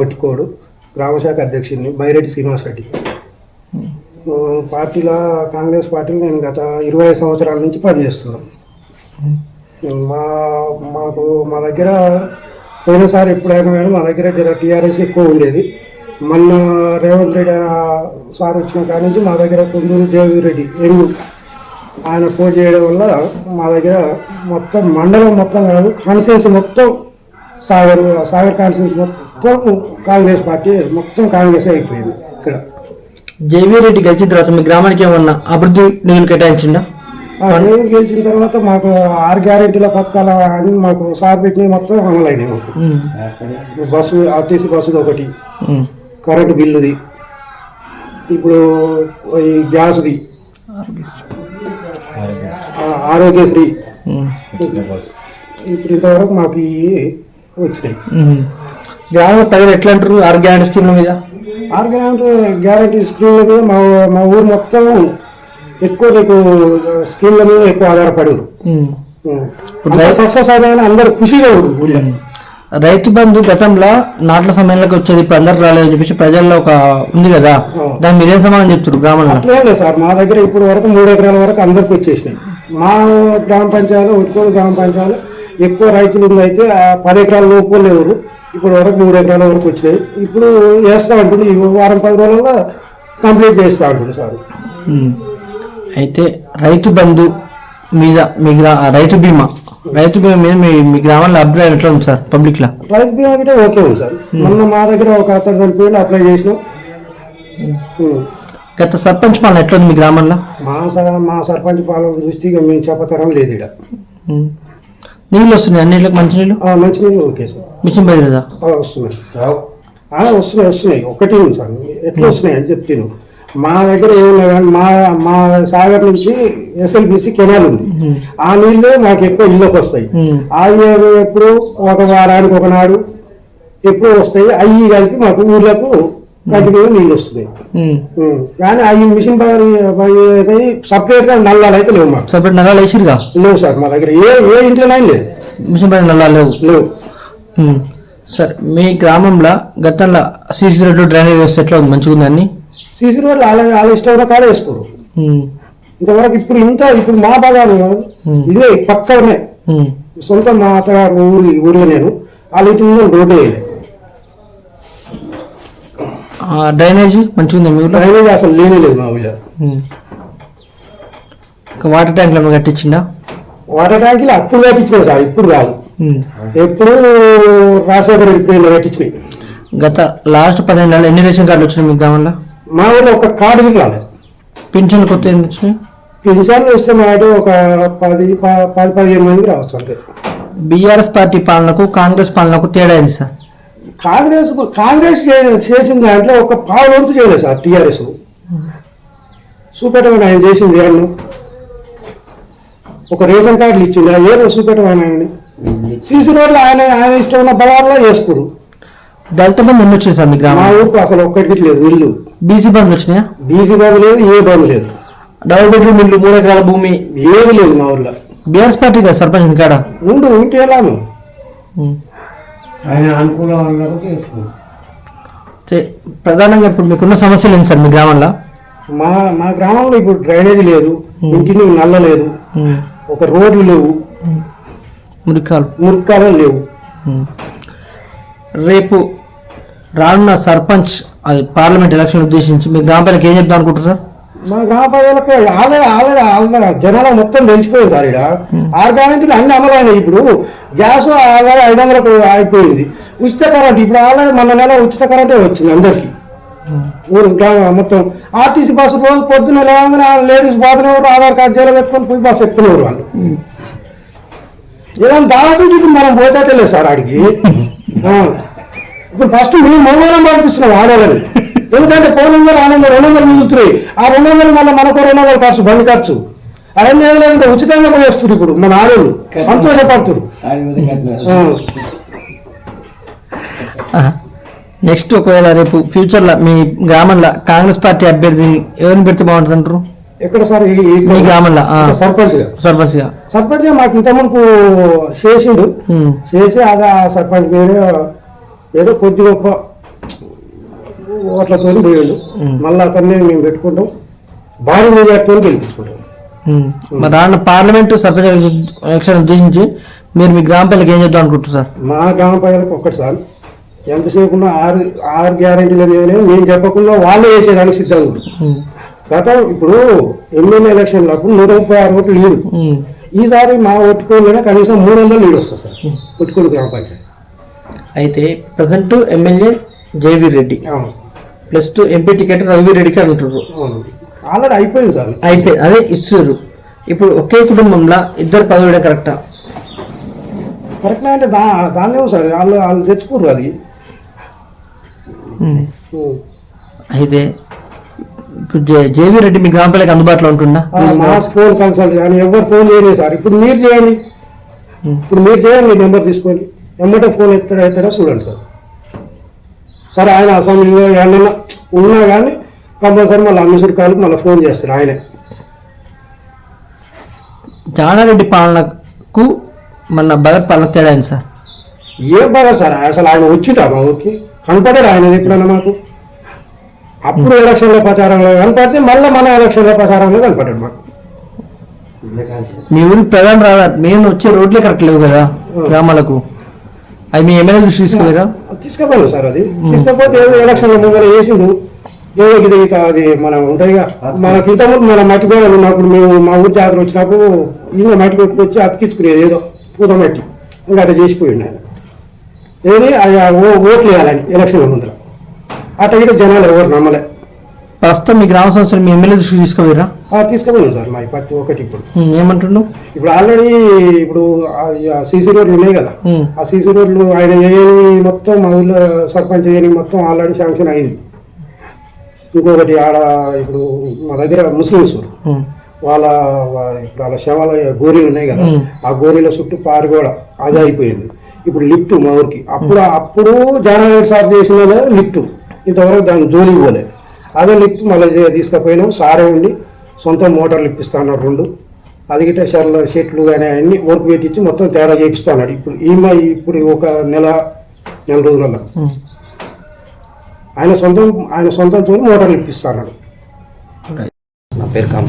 కొట్టికోడు గ్రామశాఖ అధ్యక్షుడిని బైరెడ్డి శ్రీనివాసరెడ్డి. పార్టీలో కాంగ్రెస్ పార్టీని నేను గత 25 సంవత్సరాల నుంచి పనిచేస్తున్నాను. మా దగ్గర పోయినసారి ఎప్పుడైనా కానీ మా దగ్గర టీఆర్ఎస్ ఎక్కువ ఉండేది. మొన్న రేవంత్ రెడ్డి సార్ వచ్చిన కాడి నుంచి మా దగ్గర కుందూరు దేవిరెడ్డి ఎంగు ఆయన పోటీ చేయడం వల్ల మా దగ్గర మొత్తం మండలం మొత్తం కాదు, కాన్స్టిట్యున్సీ మొత్తం సాగర్ కాన్స్టిట్యున్సీ మొత్తం కాంగ్రెస్ పార్టీ మొత్తం కాంగ్రెస్ అయిపోయింది. ఇక్కడ జేవీ రెడ్డి గెలిచిన తర్వాత మీ గ్రామానికి ఏమన్నా అభివృద్ధి నిధులు కేటాయించిందా? గెలిచిన తర్వాత మాకు 6 గ్యారెంటీల పథకాలు అని మాకు సార్ పెట్టినవి మొత్తం అమలు అయినాయి. మాకు బస్సు ఆర్టీసీ బస్సుది ఒకటి, కరెంటు బిల్లుది, ఇప్పుడు ఈ గ్యాస్ది, ఆరోగ్యశ్రీ, ఇప్పుడు ఇంతవరకు మాకు ఇవి వచ్చినాయి. గ్రామ ప్రజలు ఎట్లా అంటారు 6 గ్యారెంటీ స్కీమ్ల మీద? 6 గ్యారెంటీ స్కీమ్ల మీద మా ఊరు మొత్తం ఎక్కువ స్కీమ్ల మీద ఎక్కువ ఆధారపడరు. సక్సెస్ అయినా అందరు ఖుషిగా ఊళ్ళో. రైతు బంధు గతంలో నాట్ల సమయంలోకి వచ్చేది, ఇప్పుడు అందరు రాలేదని చెప్పేసి ప్రజల్లో ఒక ఉంది కదా, దాన్ని మీరేం సమాధానం చెప్తారు గ్రామంలో? అట్లేదు సార్, మా దగ్గర ఇప్పుడు వరకు 3 ఎకరాల వరకు అందరికి వచ్చేసినాయి. మా గ్రామ పంచాయతీ ఒట్టుకోడు గ్రామ పంచాయతీ ఎక్కువ రైతులు అయితే 10 ఎకరాల లోపు లేవు. ఇప్పుడు వరకు 3 ఎకరాల వరకు వచ్చినాయి. ఇప్పుడు వేస్తా ఉంటుంది, వారం 10 రోజుల్లో కంప్లీట్ చేస్తా ఉంటుంది సార్. అయితే రైతు బంధు మీద రైతు బీమా మీద మీ గ్రామంలో అభిప్రాయం ఎట్లా ఉంది సార్? పబ్లిక్ లో రైతు బీమా అంటే ఓకే ఉంది సార్. మొన్న మా దగ్గర ఒక అతను చనిపోయి అప్లై చేసినాం. గత సర్పంచ్ పాలన ఎట్లా ఉంది మీ గ్రామంలో? మా సర్పంచ్ పాలన దృష్టి మేము చెప్పతరం లేదు. ఇక్కడ నీళ్ళు వస్తున్నాయి, అన్నింటికి మంచి నీళ్ళు? మంచి నీళ్ళు ఓకే సార్. మిషన్ పోయి కదా వస్తున్నాయి ఒకటి సార్. ఎట్లా వస్తున్నాయి అని చెప్తాను. మా దగ్గర ఏమన్నా కానీ మా సాగర్ నుంచి ఎస్ఎల్బిసి కెనాల్ ఉంది. ఆ నీళ్ళే మాకు ఎక్కువ ఇళ్ళకి వస్తాయి. ఆ ఎప్పుడు ఒక వారానికి ఒకనాడు ఎప్పుడు వస్తాయి. అవి కలిపి మాకు ఊర్లకు కంటిన్యూగా నీళ్ళు వస్తున్నాయి. కానీ అవి మిషన్ సపరేట్ గా నల్లాలు అయితే లేవు. మాకు సపరేట్ నల్లాలు వేసిరుగా లేవు సార్. మా దగ్గర ఏ ఇంట్లో లేదు మిషన్ పైన నల్లాలు లేవు. సార్ మీ గ్రామంలో గతంలో సీసీ రోడ్లు డ్రైనేజ్ వ్యవస్థ ఎట్లా ఉంది? మంచిగా ఉంది. అన్ని సీసీ రోడ్లు వాళ్ళ ఇష్టం కాడ వేసుకోరు ఇంతవరకు. ఇప్పుడు మా భాగాలు ఇదే పక్కనే సొంత మా అత్తగారు ఊర్లో నేను వాళ్ళ ఇంటి మీద రోడ్డు వేయలేదు. డ్రైనేజ్ మంచిగా ఉంది మీ ఊళ్ళో? డ్రైనేజ్ అసలు లేనే లేదు మా ఊళ్ళో. వాటర్ ట్యాంకులు కట్టించిందా? వాటర్ ట్యాంకులు అప్పుడు కట్టించినాయి సార్, ఇప్పుడు కాదు. ఎప్పుడు రాజశేఖర రెడ్డి కట్టించినాయి. గత లాస్ట్ 15 నెలలు ఎన్ని రేషన్ కార్డులు వచ్చినాయి మీ గ్రామంలో? మా ఊళ్ళో ఒక కార్డు రాలేదు. పింఛన్లు కొత్త ఎన్ని వచ్చినాయి? పింఛన్లు వస్తే మా ఒక 10-15 మందికి రావచ్చు అంతే. బీఆర్ఎస్ పార్టీ పాలనకు కాంగ్రెస్ పాలనకు తేడా ఏంటి సార్? కాంగ్రెస్ చేసిన దాంట్లో ఒక పావు వంతు చేయలేదు సార్. టీఆర్ఎస్ చూపెట్టమని ఆయన చేసింది ఏమన్నా ఒక రేషన్ కార్డులు ఇచ్చింది, ఏదో చూపెట్టమని ఆయనని. సీసీ రోడ్లు ఆయన ఇష్టం ఉన్న బలాల్లో వేసుకోరు. దళిత బంధు ఎన్ని వచ్చినాయి సార్ మీ గ్రామం? మా ఊరికి అసలు ఒక్కటికి లేదు ఇల్లు. బీసీ బంధు వచ్చినాయా? బీసీ బంధు లేదు, ఏ బంధు లేదు. డబుల్ బెడ్రూమ్ ఇల్లు, 3 ఎకరాల భూమి ఏది లేదు మా ఊర్లో. బీఆర్ఎస్ పార్టీ కదా సర్పంచ్ కాడ ఉంటే ఎలాను ఆయన అనుకూలం చేసుకోరు. ప్రధానంగా ఇప్పుడు మీకున్న సమస్యలు ఏంటి సార్ మీ గ్రామంలో? మా గ్రామంలో ఇప్పుడు డ్రైనేజ్ లేదు, ఇంటిని నల్ల లేదు, ఒక రోడ్లు లేవు, మురికాలు లేవు. రేపు రానున్న సర్పంచ్ అది పార్లమెంట్ ఎలక్షన్ ఉద్దేశించి మీ గ్రామ ప్రజలకు ఏం చెప్తాం అనుకుంటారు సార్? మా గ్రామ ప్రజలకు ఆల్రెడీ జనాలు మొత్తం తెలిసిపోయింది సార్. ఇక్కడ 6 గ్యారెంటీలు అన్ని అమలైనాయి. ఇప్పుడు గ్యాస్ 500కు అయిపోయింది. ఉచిత కరెంట్ ఇప్పుడు ఆల్రెడీ మన నెల ఉచిత కరెంటే వచ్చింది అందరికి ఊరు మొత్తం. ఆర్టీసీ బస్సు రోజు పొద్దున్న లేవగానే లేడీస్ పోతున్నవారు ఆధార్ కార్డు జైలు పెట్టుకొని పోయి బస్సు ఎక్కుతున్నారు వాళ్ళు. ఏదైనా దాదాపు ఇప్పుడు మనం పోతాటలేదు సార్ ఆడికి. ఇప్పుడు ఫస్ట్ మేము మొబైల్ పంపిస్తున్నాం ఆడవాళ్ళని. ఎందుకంటే 400-200 మిగులుతున్నాయి. ఆ 200 మళ్ళీ మనకు 200 ఖర్చు, బండి ఖర్చు. అవన్నీ లేదంటే ఉచితంగా పోయేస్తారు ఇప్పుడు మన ఆడవాళ్ళు, సంతోషపడుతున్నారు. నెక్స్ట్ ఒకవేళ రేపు ఫ్యూచర్లో మీ గ్రామంలో కాంగ్రెస్ పార్టీ అభ్యర్థిని ఎవరిని పెడితే బాగుంటుంది అంటారు? ఎక్కడ సార్? మీ గ్రామంలో సర్పంచ్ మాకు ఇంతకుముందు చేసిండు. చేసి అది ఆ సర్పంచ్ పేరు ఏదో కొద్ది గొప్ప ఓట్లతో పోయాడు. మళ్ళీ అతన్ని మేము పెట్టుకుంటాం, భారీ మెజార్టీతో గెలిపించుకుంటాం. మరి రాన్న పార్లమెంటు సర్పంచ్ ఎలక్షన్ ఉద్దేశించి మీరు మీ గ్రామ ప్రజలకు ఏం చేద్దాం అనుకుంటారు సార్? మా గ్రామ ప్రజలకు ఒక్కటి సార్, ఎంతసేపు ఉన్న ఆరు గ్యారెంటీలు అనేవి మేము చెప్పకుండా వాళ్ళే చేసేదానికి సిద్ధంగా ఉంది. గతం ఇప్పుడు ఎమ్మెల్యే ఎలక్షన్లకు 136 ఓట్లు లీడు. ఈసారి మా ఓటుకోళ్ళనే కనీసం 300 లీడ్ వస్తుంది సార్ పుట్టుకోడు గ్రామ పంచాయతీ. అయితే present MLA JV Reddy plus 2 MP ticket Ravi రెడ్డికి అంటున్నారు. ఆల్రెడీ అయిపోయింది సార్. అయిపోయింది, అదే ఇస్తారు. ఇప్పుడు ఒకే కుటుంబంలో ఇద్దరు పదవి కరెక్టా? కరెక్టా అంటే దాన్నే సార్ వాళ్ళు తెచ్చుకోరు అది. అయితే ఇప్పుడు జేవీ రెడ్డి మీ గ్రామ ప్రజలకు అందుబాటులో ఉంటుందా? మా ఫోన్ కన్సల్ట్ కానీ ఎవరు ఫోన్ చేయలేదు సార్. ఇప్పుడు మీరు చేయండి, మీ నెంబర్ తీసుకొని ఎమ్మటే ఫోన్ ఎత్తడా చూడండి సార్. సరే ఆయన అసెంబ్లీలో ఏమన్నా ఉన్నా కానీ కంపల్సరీ మళ్ళీ అమ్మిసుడు కాలకు మళ్ళీ ఫోన్ చేస్తాడు ఆయనే. జానారెడ్డి పాలనకు మన భగత్ పాలన తేడా అయింది సార్. ఏం బాగా సార్, అసలు ఆయన వచ్చింటా మా ఊరికి కనపడారు ఆయన ఎప్పుడన్నా మాకు. అప్పుడు ఎలక్షన్ల ప్రచారంలో కనపడితే మళ్ళీ మన ఎలక్షన్ల ప్రచారంలో కనపడ్డాడు మాకు. మీ ఊరికి ప్రధాన రాదా? మేము వచ్చే రోడ్లే కరెక్ట్ లేవు కదా గ్రామాలకు. అది మీ ఎమ్మెల్యే దృష్టి తీసుకుపోయారా? తీసుకుపోయాను సార్. అది తీసుకపోతే ఏదో ఎలక్షన్ల ముందర వేసిండు ఏదో గిత అది మనం ఉంటాయిగా. మనకి ఇంతకుముందు మన మట్టి గోడలు ఉన్నప్పుడు మేము మా ఊరి జాతర వచ్చినప్పుడు ఇంకా మట్టి కొట్టుకొచ్చి అతికించుకునేది ఏదో పూత మట్టి ఇంకా అట్లా చేసిపోయింది ఆయన. ఏది ఓట్లు వేయాలని ఎలక్షన్ల ముందర అట్లా గిట్ట జనాలు ఎవరు నమ్మలే. ప్రస్తుతం మీ గ్రామ సంస్థలు మీ ఎమ్మెల్యే దృష్టికి తీసుకుపోయారా? తీసుకుపోయాను సార్. మా ప్రతి ఒక్కటి ఇప్పుడు ఏమంటుండు, ఇప్పుడు ఆల్రెడీ ఇప్పుడు సీసీ రోడ్లు ఉన్నాయి కదా, ఆ సీసీ రోడ్లు ఆయన మొత్తం మా ఊళ్ళో సర్పంచ్ మొత్తం ఆల్రెడీ శాంక్షన్ అయింది. ఇంకొకటి ఆడ ఇప్పుడు మా దగ్గర ముస్లిమ్స్ వాళ్ళ ఇప్పుడు వాళ్ళ శవాల గోరీలు ఉన్నాయి కదా, ఆ గోరీల చుట్టూ పారి కూడా అది అయిపోయింది. ఇప్పుడు లిఫ్ట్ మా ఊరికి అప్పుడు జానారెడ్డి సార్ చేసిన లిఫ్ట్ ఇంతవరకు దాన్ని జోలి ఇవ్వలేదు. అదే లిఫ్ట్ మళ్ళీ తీసుకుపోయినాం. సారే ఉండి సొంత మోటార్లు ఇప్పిస్తా అన్నాడు 2. అది గిట్ట షెట్లు కానీ అన్ని వర్క్ పెట్టించి మొత్తం తేడా చేపిస్తా అన్నాడు. ఇప్పుడు ఒక నెల రోజులలో ఆయన సొంతంతో మోటార్లు ఇప్పిస్తా అన్నాడు. నా పేరు